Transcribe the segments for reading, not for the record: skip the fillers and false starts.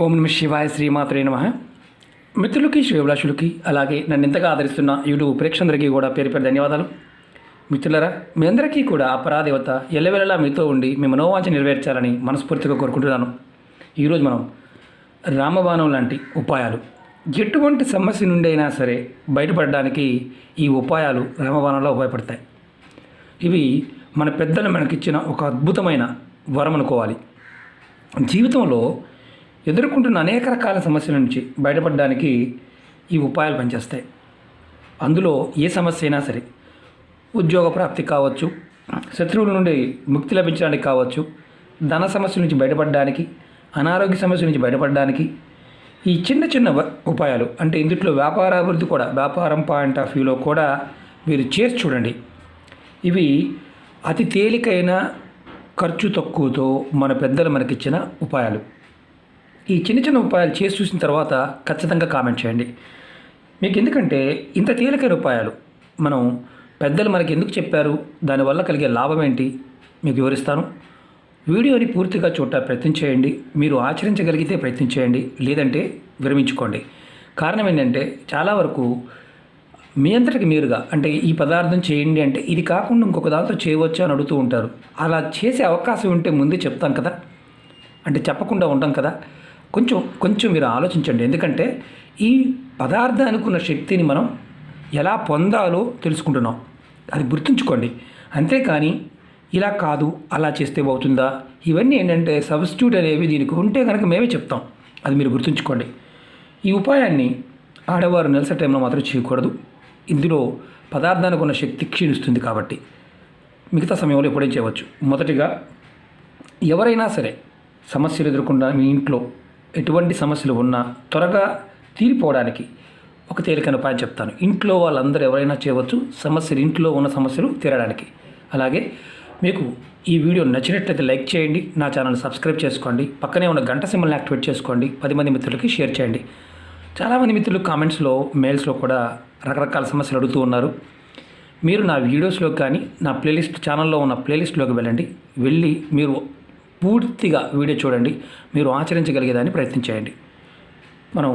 ఓం నమ శివాయ శ్రీమాత్రే నమః. మిత్రులకి శ్రేభిలాషులకి అలాగే నన్ను ఇంతగా ఆదరిస్తున్న యూట్యూబ్ ప్రేక్షకులందరికీ కూడా పేరు పేరు ధన్యవాదాలు. మిత్రులరా, మీ అందరికీ కూడా ఆ పరాదేవత ఎల్లవెల్లలా మీతో ఉండి మీ మనోవాంఛ నెరవేర్చాలని మనస్ఫూర్తిగా కోరుకుంటున్నాను. ఈరోజు మనం రామబాణం లాంటి ఉపాయాలు, ఎటువంటి సమస్య నుండి అయినా సరే బయటపడడానికి ఈ ఉపాయాలు రామబాణంలో ఉపయోగపడతాయి. ఇవి మన పెద్దలు మనకిచ్చిన ఒక అద్భుతమైన వరం అనుకోవాలి. జీవితంలో ఎదుర్కొంటున్న అనేక రకాల సమస్యల నుంచి బయటపడడానికి ఈ ఉపాయాలు పనిచేస్తాయి. అందులో ఏ సమస్య అయినా సరే, ఉద్యోగ ప్రాప్తి కావచ్చు, శత్రువుల నుండి ముక్తి లభించడానికి కావచ్చు, ధన సమస్యల నుంచి బయటపడడానికి, అనారోగ్య సమస్యల నుంచి బయటపడడానికి ఈ చిన్న చిన్న ఉపాయాలు, అంటే ఇందులో వ్యాపారాభివృద్ధి కూడా, వ్యాపారం పాయింట్ ఆఫ్ వ్యూలో కూడా మీరు చేసి చూడండి. ఇవి అతి తేలికైన ఖర్చు తక్కువతో మన పెద్దలు మనకిచ్చిన ఉపాయాలు. ఈ చిన్న చిన్న ఉపాయాలు చేసి చూసిన తర్వాత ఖచ్చితంగా కామెంట్ చేయండి. మీకు ఎందుకంటే ఇంత తేలికైన ఉపాయాలు మనం పెద్దలు మనకి ఎందుకు చెప్పారు, దానివల్ల కలిగే లాభం ఏంటి మీకు వివరిస్తాను. వీడియోని పూర్తిగా చూడటానికి ప్రయత్నం చేయండి. మీరు ఆచరించగలిగితే ప్రయత్నం చేయండి, లేదంటే విరమించుకోండి. కారణం ఏంటంటే చాలా వరకు మీ అంతటికి మీరుగా, అంటే ఈ పదార్థం చేయండి అంటే ఇది కాకుండా ఇంకొక దాంతో చేయవచ్చు అని అడుగుతూ ఉంటారు. అలా చేసే అవకాశం ఉంటే ముందే చెప్తాను కదా, అంటే చెప్పకుండా ఉంటాం కదా. కొంచెం మీరు ఆలోచించండి. ఎందుకంటే ఈ పదార్థానికి ఉన్న శక్తిని మనం ఎలా పొందాలో తెలుసుకుంటున్నాం, అది గుర్తుంచుకోండి. అంతేకాని ఇలా కాదు అలా చేస్తే అవుతుందా, ఇవన్నీ ఏంటంటే సబ్స్టిట్యూట్ అనేవి దీనికి ఉంటే కనుక మేమే చెప్తాం, అది మీరు గుర్తుంచుకోండి. ఈ ఉపాయాన్ని ఆడవారు నెలసరి టైంలో మాత్రం చేయకూడదు. ఇందులో పదార్థానికి ఉన్న శక్తి క్షీణిస్తుంది కాబట్టి మిగతా సమయంలో ఎప్పుడైనా చేయవచ్చు. మొదటిగా ఎవరైనా సరే సమస్యలు ఎదుర్కొన్న మీ ఇంట్లో ఎటువంటి సమస్యలు ఉన్నా త్వరగా తీరిపోవడానికి ఒక తేలికైన ఉపాయం చెప్తాను. ఇంట్లో వాళ్ళందరూ ఎవరైనా చేయవచ్చు, సమస్యలు ఇంట్లో ఉన్న సమస్యలు తీరడానికి. అలాగే మీకు ఈ వీడియో నచ్చినట్లయితే లైక్ చేయండి, నా ఛానల్ సబ్స్క్రైబ్ చేసుకోండి, పక్కనే ఉన్న గంట సింబల్ని యాక్టివేట్ చేసుకోండి, 10 మంది మిత్రులకి షేర్ చేయండి. చాలామంది మిత్రులు కామెంట్స్లో, మెయిల్స్లో కూడా రకరకాల సమస్యలు అడుగుతూ ఉన్నారు. మీరు నా వీడియోస్లో కానీ నా ప్లేలిస్ట్ ఛానల్లో ఉన్న ప్లేలిస్ట్లోకి వెళ్ళి మీరు పూర్తిగా వీడియో చూడండి. మీరు ఆచరించగలిగేదాన్ని ప్రయత్నం చేయండి. మనం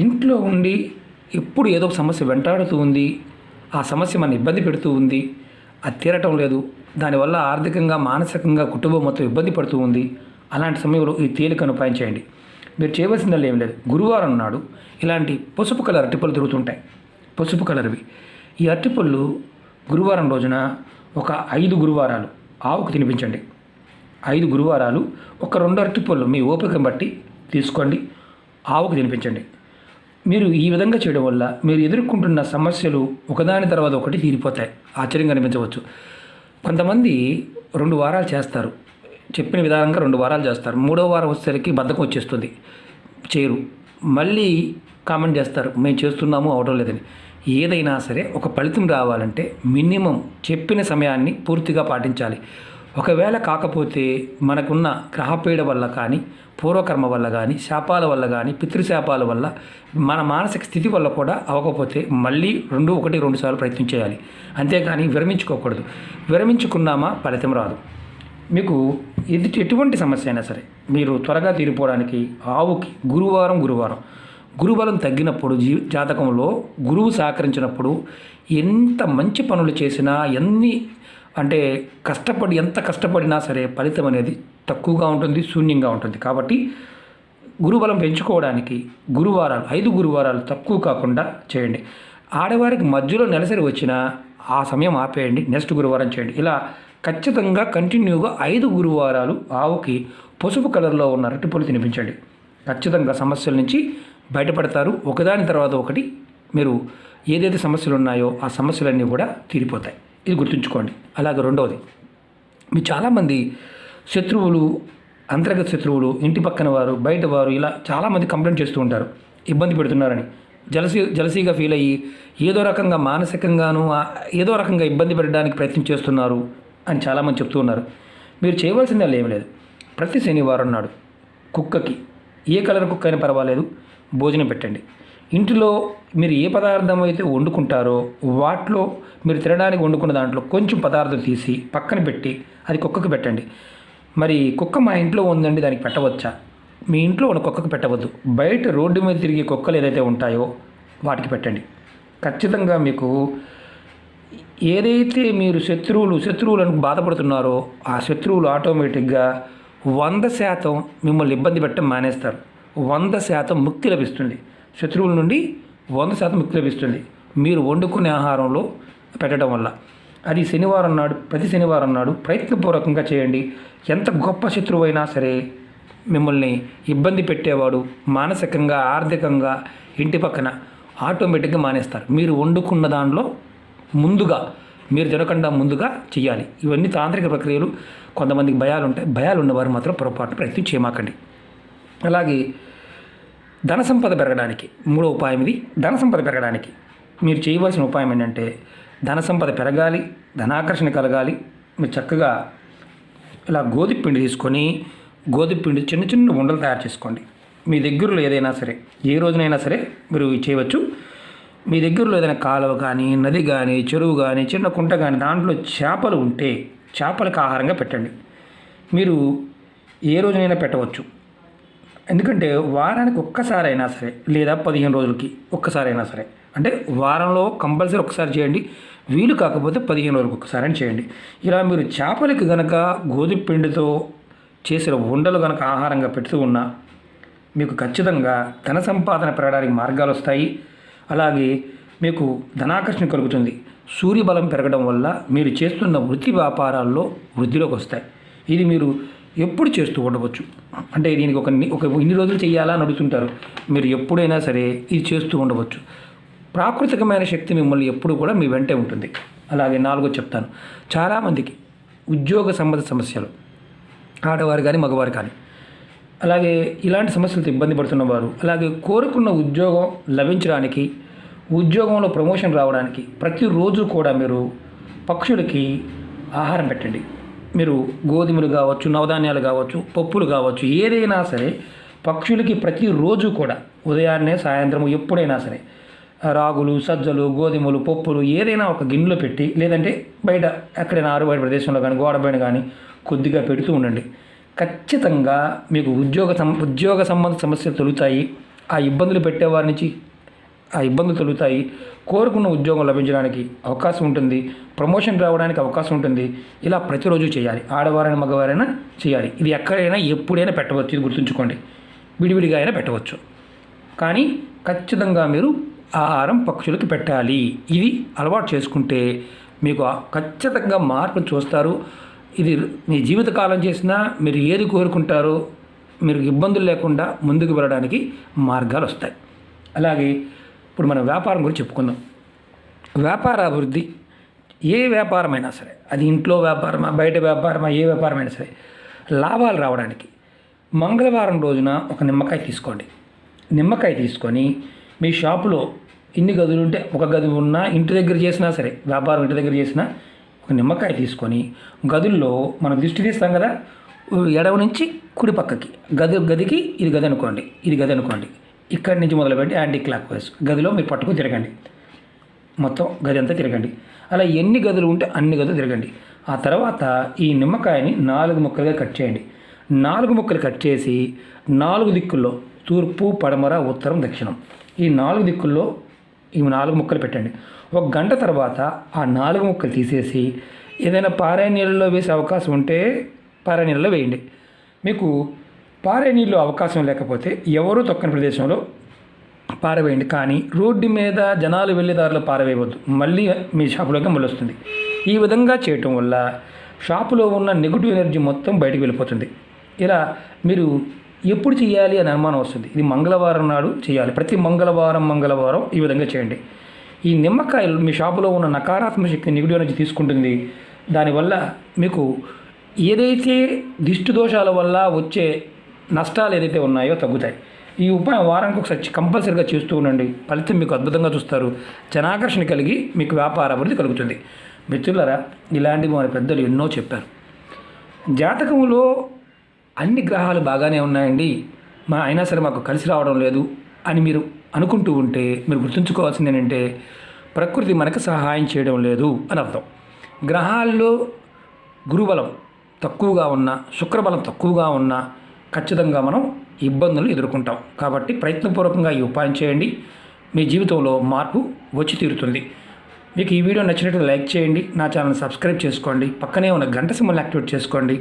ఇంట్లో ఉండి ఎప్పుడు ఏదో ఒక సమస్య వెంటాడుతూ ఉంది, ఆ సమస్య మన ఇబ్బంది పెడుతూ ఉంది, అది తీరటం లేదు, దానివల్ల ఆర్థికంగా మానసికంగా కుటుంబం మొత్తం ఇబ్బంది పడుతూ ఉంది. అలాంటి సమయంలో ఈ తేలికను ఉపాయం చేయండి. మీరు చేయవలసిందల్లా ఏం లేదు. గురువారం నాడు ఇలాంటి పసుపు కలర్ అరటిపళ్ళు తిరుగుతుంటాయి, పసుపు కలర్వి. ఈ అరటిపళ్ళు గురువారం రోజున ఒక 5 గురువారాలు ఆవుకు తినిపించండి. 5 గురువారాలు ఒక 2 అరటిపళ్ళు మీ ఓపికను బట్టి తీసుకోండి, ఆవుకు తినిపించండి. మీరు ఈ విధంగా చేయడం వల్ల మీరు ఎదుర్కొంటున్న సమస్యలు ఒకదాని తర్వాత ఒకటి తీరిపోతాయి. ఆశ్చర్యంగా అనిపించవచ్చు. కొంతమంది 2 వారాలు చేస్తారు, చెప్పిన విధానంగా 2 వారాలు చేస్తారు. 3వ వారం వచ్చేసరికి బద్ధకం వచ్చేస్తుంది, చేయరు. మళ్ళీ కామెంట్ చేస్తారు, మేము చేస్తున్నాము అవడం లేదని. ఏదైనా సరే ఒక ఫలితం రావాలంటే మినిమం చెప్పిన సమయాన్ని పూర్తిగా పాటించాలి. ఒకవేళ కాకపోతే మనకున్న గ్రహపీడ వల్ల కానీ, పూర్వకర్మ వల్ల కానీ, శాపాల వల్ల కానీ, పితృశాపాల వల్ల, మన మానసిక స్థితి వల్ల కూడా అవ్వకపోతే మళ్ళీ 2 సార్లు ప్రయత్నం చేయాలి. అంతేకాని విరమించుకోకూడదు. విరమించుకున్నామా ఫలితం రాదు. మీకు ఎటువంటి సమస్య అయినా సరే మీరు త్వరగా తీరిపోవడానికి ఆవుకి గురువారం గురుబలం తగ్గినప్పుడు, జాతకంలో గురువు సహకరించినప్పుడు ఎంత మంచి పనులు చేసినా, ఎంత కష్టపడినా సరే ఫలితం అనేది తక్కువగా ఉంటుంది, శూన్యంగా ఉంటుంది. కాబట్టి గురుబలం పెంచుకోవడానికి 5 గురువారాలు తక్కువ కాకుండా చేయండి. ఆడవారికి మధ్యలో నెలసరి వచ్చినా ఆ సమయం ఆపేయండి, నెక్స్ట్ గురువారం చేయండి. ఇలా ఖచ్చితంగా కంటిన్యూగా 5 గురువారాలు ఆవుకి పసుపు కలర్లో ఉన్న అరటిపళ్ళు తినిపించండి. ఖచ్చితంగా సమస్యల నుంచి బయటపడతారు. ఒకదాని తర్వాత ఒకటి మీరు ఏదైతే సమస్యలు ఉన్నాయో ఆ సమస్యలన్నీ కూడా తీరిపోతాయి. ఇది గుర్తుంచుకోండి. అలాగే రెండవది, మీ చాలామంది శత్రువులు, అంతర్గత శత్రువులు, ఇంటి పక్కన వారు, బయట వారు, ఇలా చాలామంది కంప్లైంట్ చేస్తూ ఉంటారు, ఇబ్బంది పెడుతున్నారని. జలసీగా ఫీల్ అయ్యి ఏదో రకంగా మానసికంగాను ఏదో రకంగా ఇబ్బంది పెట్టడానికి ప్రయత్నం చేస్తున్నారు అని చాలామంది చెప్తూ ఉన్నారు. మీరు చేయవలసింది ఏమీ లేదు. ప్రతి శనివారం నాడు కుక్కకి, ఏ కలర్ కుక్క అయినా పర్వాలేదు, భోజనం పెట్టండి. ఇంటిలో మీరు ఏ పదార్థం అయితే వండుకుంటారో వాటిలో మీరు తినడానికి వండుకున్న దాంట్లో కొంచెం పదార్థం తీసి పక్కన పెట్టి అది కుక్కకు పెట్టండి. మరి కుక్క మా ఇంట్లో ఉందండి, దానికి పెట్టవచ్చా మీ ఇంట్లో ఉన్న కుక్కకు పెట్టవద్దు. బయట రోడ్డు మీద తిరిగే కుక్కలు ఏదైతే ఉంటాయో వాటికి పెట్టండి. ఖచ్చితంగా మీకు ఏదైతే మీరు శత్రువులను బాధపడుతున్నారో ఆ శత్రువులు ఆటోమేటిక్గా 100% మిమ్మల్ని ఇబ్బంది పెట్టడం మానేస్తారు. 100% ముక్తి లభిస్తుంది. శత్రువుల నుండి 100% ముక్తి లభిస్తుంది మీరు వండుకునే ఆహారంలో పెట్టడం వల్ల. అది శనివారం నాడు, ప్రతి శనివారం నాడు ప్రయత్నపూర్వకంగా చేయండి. ఎంత గొప్ప శత్రువు అయినా సరే మిమ్మల్ని ఇబ్బంది పెట్టేవాడు మానసికంగా, ఆర్థికంగా ఇంటి పక్కన ఆటోమేటిక్గా మానేస్తారు. మీరు వండుకున్న దానిలో ముందుగా, మీరు తినకుండా ముందుగా చేయాలి. ఇవన్నీ తాంత్రిక ప్రక్రియలు. కొంతమందికి భయాలు ఉంటాయి. భయాలు ఉన్నవారు మాత్రం పొరపాటున ప్రయత్నం చేయమాకండి. అలాగే ధన సంపద పెరగడానికి మూడో ఉపాయం ఇది. ధన సంపద పెరగడానికి మీరు చేయవలసిన ఉపాయం ఏంటంటే, ధన సంపద పెరగాలి, ధనాకర్షణ కలగాలి. మీరు చక్కగా ఇలా గోధుమ పిండి తీసుకొని, గోధుమ పిండి చిన్న చిన్న ఉండలు తయారు చేసుకోండి. మీ దగ్గరలో ఏదైనా సరే, ఏ రోజునైనా సరే మీరు చేయవచ్చు. మీ దగ్గరలో ఏదైనా కాలువ కానీ, నది కానీ, చెరువు కానీ, చిన్న కుంట కానీ, దాంట్లో చేపలు ఉంటే చేపలకు ఆహారంగా పెట్టండి. మీరు ఏ రోజునైనా పెట్టవచ్చు. ఎందుకంటే వారానికి ఒక్కసారైనా సరే, లేదా 15 రోజులకి ఒక్కసారైనా సరే, అంటే వారంలో కంపల్సరీ ఒక్కసారి చేయండి. వీలు కాకపోతే 15 రోజులకు ఒక్కసారి చేయండి. ఇలా మీరు చేపలకి గనక గోధుమ పిండితో చేసిన ఉండలు కనుక ఆహారంగా పెడుతూ ఉన్నా మీకు ఖచ్చితంగా ధన సంపాదన పెరగడానికి మార్గాలు వస్తాయి. అలాగే మీకు ధనాకర్షణ కలుగుతుంది. సూర్యబలం పెరగడం వల్ల మీరు చేస్తున్న వృత్తి వ్యాపారాల్లో వృద్ధిలోకి వస్తాయి. ఇది మీరు ఎప్పుడు చేస్తూ ఉండవచ్చు. అంటే దీనికి ఒక ఇన్ని రోజులు చేయాలా అని అడుగుతుంటారు. మీరు ఎప్పుడైనా సరే ఇది చేస్తూ ఉండవచ్చు. ప్రాకృతికమైన శక్తి మిమ్మల్ని ఎప్పుడు కూడా మీ వెంటే ఉంటుంది. అలాగే 4 చెప్తాను. చాలామందికి ఉద్యోగ సంబంధ సమస్యలు, ఆడవారు కానీ మగవారు కానీ, అలాగే ఇలాంటి సమస్యలతో ఇబ్బంది పడుతున్నవారు, అలాగే కోరుకున్న ఉద్యోగం లభించడానికి, ఉద్యోగంలో ప్రమోషన్ రావడానికి ప్రతిరోజు కూడా మీరు పక్షులకి ఆహారం పెట్టండి. మీరు గోధుమలు కావచ్చు, నవధాన్యాలు కావచ్చు, పప్పులు కావచ్చు, ఏదైనా సరే పక్షులకి ప్రతిరోజు కూడా ఉదయాన్నే, సాయంత్రం ఎప్పుడైనా సరే రాగులు, సజ్జలు, గోధుమలు, పప్పులు ఏదైనా ఒక గిన్నెలో పెట్టి, లేదంటే బయట ఎక్కడైనా ఆరుబయట ప్రదేశంలో కానీ, గోడపైన కానీ కొద్దిగా పెడుతూ ఉండండి. ఖచ్చితంగా మీకు ఉద్యోగ సంబంధ సమస్యలు తొలుగుతాయి. ఆ ఇబ్బందులు పెట్టేవారి నుంచి ఆ ఇబ్బందులు తొలుగుతాయి. కోరుకున్న ఉద్యోగం లభించడానికి అవకాశం ఉంటుంది. ప్రమోషన్ రావడానికి అవకాశం ఉంటుంది. ఇలా ప్రతిరోజు చేయాలి. ఆడవారైనా మగవారైనా చేయాలి. ఇది ఎక్కడైనా ఎప్పుడైనా పెట్టవచ్చు. ఇది గుర్తుంచుకోండి. విడివిడిగా అయినా పెట్టవచ్చు. కానీ ఖచ్చితంగా మీరు ఆహారం పక్షులకు పెట్టాలి. ఇది అలవాటు చేసుకుంటే మీకు ఖచ్చితంగా మార్పును చూస్తారు. ఇది మీ జీవితకాలం చేసినా మీరు ఏది కోరుకుంటారో మీరు ఇబ్బందులు లేకుండా ముందుకు వెళ్ళడానికి మార్గాలు వస్తాయి. అలాగే ఇప్పుడు మనం వ్యాపారం గురించి చెప్పుకుందాం. వ్యాపార అభివృద్ధి, ఏ వ్యాపారమైనా సరే, అది ఇంట్లో వ్యాపారమా, బయట వ్యాపారమా, ఏ వ్యాపారమైనా సరే లాభాలు రావడానికి మంగళవారం రోజున ఒక నిమ్మకాయ తీసుకోండి. నిమ్మకాయ తీసుకొని మీ షాపులో ఎన్ని గదులు ఉంటే, ఒక గది ఉన్నా, ఇంటి దగ్గర చేసినా సరే, వ్యాపారం ఇంటి దగ్గర చేసినా, ఒక నిమ్మకాయ తీసుకొని గదుల్లో మనం దిష్టి తీస్తాం కదా, ఎడవ నుంచి కుడి పక్కకి గదికి ఇది గది అనుకోండి. ఇక్కడి నుంచి మొదలుపెట్టి యాంటీ క్లాక్ వైజ్ గదిలో మీరు పట్టుకు తిరగండి. మొత్తం గది అంతా తిరగండి. అలా ఎన్ని గదులు ఉంటే అన్ని గదులు తిరగండి. ఆ తర్వాత ఈ నిమ్మకాయని 4 ముక్కలుగా కట్ చేయండి. 4 ముక్కలు కట్ చేసి 4 దిక్కుల్లో, తూర్పు, పడమర, ఉత్తరం, దక్షిణం, ఈ 4 దిక్కుల్లో ఈ 4 ముక్కలు పెట్టండి. 1 గంట తర్వాత ఆ 4 ముక్కలు తీసేసి ఏదైనా పారే నీళ్ళలో వేసే అవకాశం ఉంటే పారే నీళ్ళలో వేయండి. మీకు పారే నీళ్ళు అవకాశం లేకపోతే ఎవరూ తొక్కని ప్రదేశంలో పారవేయండి. కానీ రోడ్డు మీద జనాలు వెళ్ళే దారిలో పారవేయవద్దు. మళ్ళీ మీ షాపులోకి మళ్ళీ వస్తుంది. ఈ విధంగా చేయటం వల్ల షాపులో ఉన్న నెగిటివ్ ఎనర్జీ మొత్తం బయటకు వెళ్ళిపోతుంది. ఇలా మీరు ఎప్పుడు చేయాలి అని అనుమానం వస్తుంది. ఇది మంగళవారం నాడు చేయాలి. ప్రతి మంగళవారం ఈ విధంగా చేయండి. ఈ నిమ్మకాయలు మీ షాపులో ఉన్న నకారాత్మక శక్తి, నెగిటివ్ ఎనర్జీ తీసుకుంటుంది. దానివల్ల మీకు ఏదైతే దిష్టి దోషాల వల్ల వచ్చే నష్టాలు ఏదైతే ఉన్నాయో తగ్గుతాయి. ఈ ఉపాయం వారానికి ఒకసారి కంపల్సరీగా చేస్తూ ఉండండి. ఫలితం మీకు అద్భుతంగా చూస్తారు. జనాకర్షణ కలిగి మీకు వ్యాపార అభివృద్ధి కలుగుతుంది. మిత్రులారా, ఇలాంటివి మన పెద్దలు ఎన్నో చెప్పారు. జాతకంలో అన్ని గ్రహాలు బాగానే ఉన్నాయండి, అయినా సరే మాకు కలిసి రావడం లేదు అని మీరు అనుకుంటూ ఉంటే మీరు గుర్తుంచుకోవాల్సింది ఏంటంటే ప్రకృతి మనకు సహాయం చేయడం లేదు అని అర్థం. గ్రహాల్లో గురుబలం తక్కువగా ఉన్నా, శుక్రబలం తక్కువగా ఉన్నా ఖచ్చితంగా మనం ఇబ్బందులు ఎదుర్కొంటాం. కాబట్టి ప్రయత్నపూర్వకంగా ఈ ఉపాయం చేయండి. మీ జీవితంలో మార్పు వచ్చి తీరుతుంది. మీకు ఈ వీడియో నచ్చినట్టు లైక్ చేయండి. నా ఛానల్ సబ్స్క్రైబ్ చేసుకోండి. పక్కనే ఉన్న గంట సింబల్ యాక్టివేట్ చేసుకోండి.